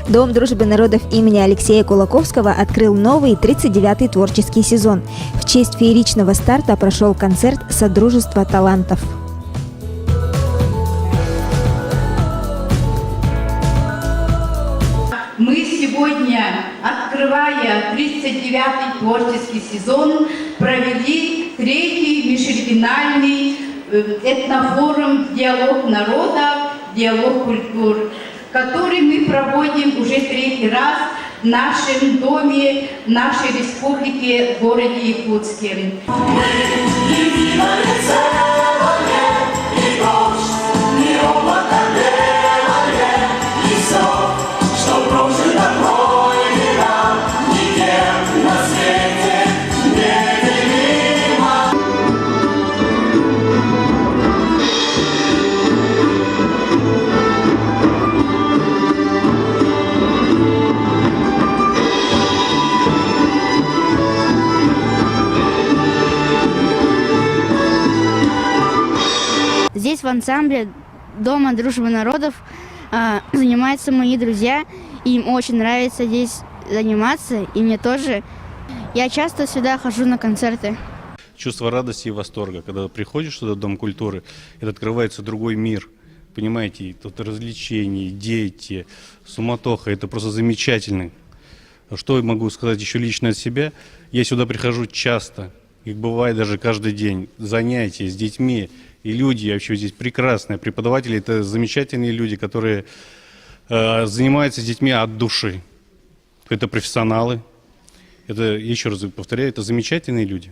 Дом дружбы народов имени Алексея Кулаковского открыл новый 39-й творческий сезон. В честь фееричного старта прошел концерт «Содружество талантов». Мы сегодня, открывая 39-й творческий сезон, провели третий межрегиональный этнофорум «Диалог народов, диалог культур», который мы проводим уже третий раз в нашем доме, в нашей республике, в городе Якутске. Здесь в ансамбле Дома дружбы народов занимаются мои друзья. Им очень нравится здесь заниматься, и мне тоже. Я часто сюда хожу на концерты. Чувство радости и восторга, когда приходишь сюда в Дом культуры, это открывается другой мир. Понимаете, тут развлечения, дети, суматоха, это просто замечательно. Что я могу сказать еще лично от себя? Я сюда прихожу часто, и бывает даже каждый день. Занятия с детьми, и люди вообще здесь прекрасные. Преподаватели – это замечательные люди, которые занимаются с детьми от души. Это профессионалы. Это, еще раз повторяю, это замечательные люди.